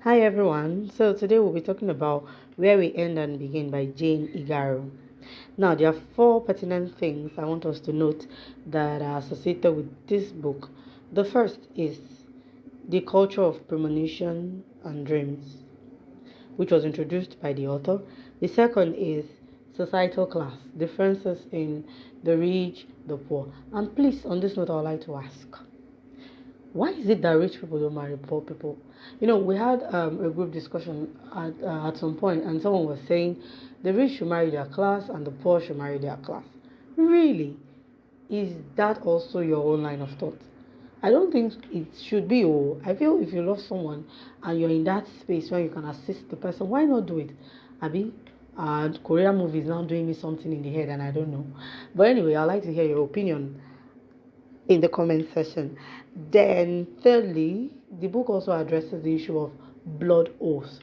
Hi everyone. So today we'll be talking about Where We End and Begin by Jane Igharo. Now there are four pertinent things I want us to note that are associated with this book. The first is the culture of premonition and dreams, which was introduced by the author. The second is societal class, differences in the rich, the poor. And please, on this note, I would like to ask, why is it that rich people don't marry poor people? We had a group discussion at some point, and someone was saying the rich should marry their class and the poor should marry their class. Really? Is that also your own line of thought? I don't think it should be. Oh, I feel if you love someone and you're in that space where you can assist the person, why not do it? Abi, Korean movie is now doing me something in the head, and I don't know. But anyway, I'd like to hear your opinion in the comment section. Then, thirdly, the book also addresses the issue of blood oaths.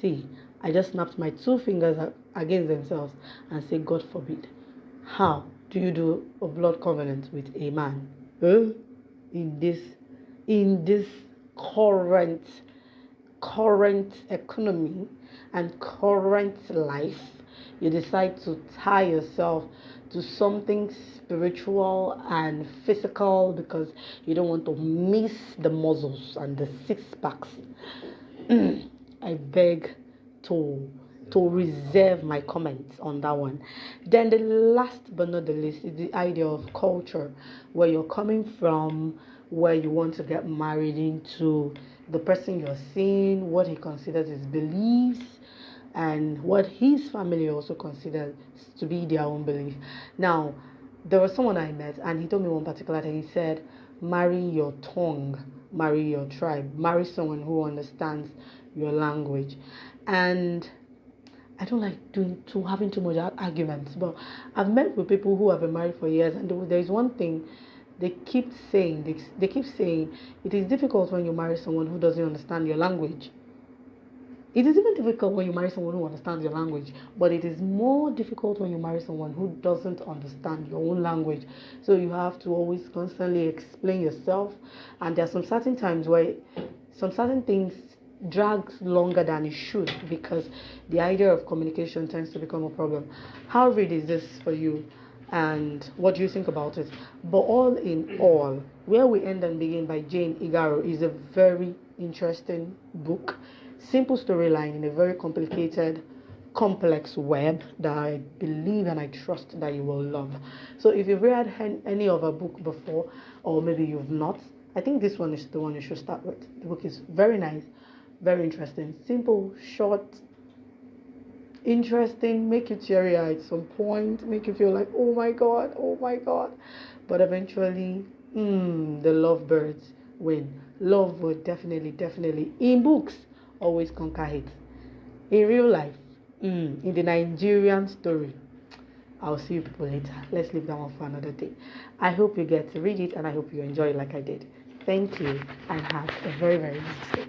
See, I just snapped my two fingers against themselves and say, God forbid. How do you do a blood covenant with a man? In this current current economy and current life, you decide to tie yourself to something spiritual and physical because you don't want to miss the muscles and the six packs. I beg to reserve my comments on that one. Then the last but not the least is the idea of culture, where you're coming from, where you want to get married into, the person you're seeing, what he considers his beliefs, and what his family also considers to be their own belief. Now, there was someone I met, and he told me one particular thing. He said, marry your tongue, marry your tribe, marry someone who understands your language. And I don't like having too much arguments, but I've met with people who have been married for years, and there is one thing they keep saying. They keep saying it is difficult when you marry someone who doesn't understand your language. It is even difficult when you marry someone who understands your language, but it is more difficult when you marry someone who doesn't understand your own language. So you have to always constantly explain yourself, and there are some certain times where some certain things drags longer than it should because the idea of communication tends to become a problem. How read is this for you, and what do you think about it? But all in all, Where We End and Begin by Jane Igharo is a very interesting book. Simple storyline in a very complicated, complex web that I believe and I trust that you will love. So if you've read any of her book before, or maybe you've not, I think this one is the one you should start with. The book is very nice, very interesting, simple, short, interesting, make you teary eyed at some point, make you feel like, oh my god, oh my god. But eventually, the lovebirds win. Love will definitely, in books, always conquer hate. In real life, in the Nigerian story, I'll see you people later. Let's leave that one for another day. I hope you get to read it and I hope you enjoy it like I did. Thank you and have a very nice day.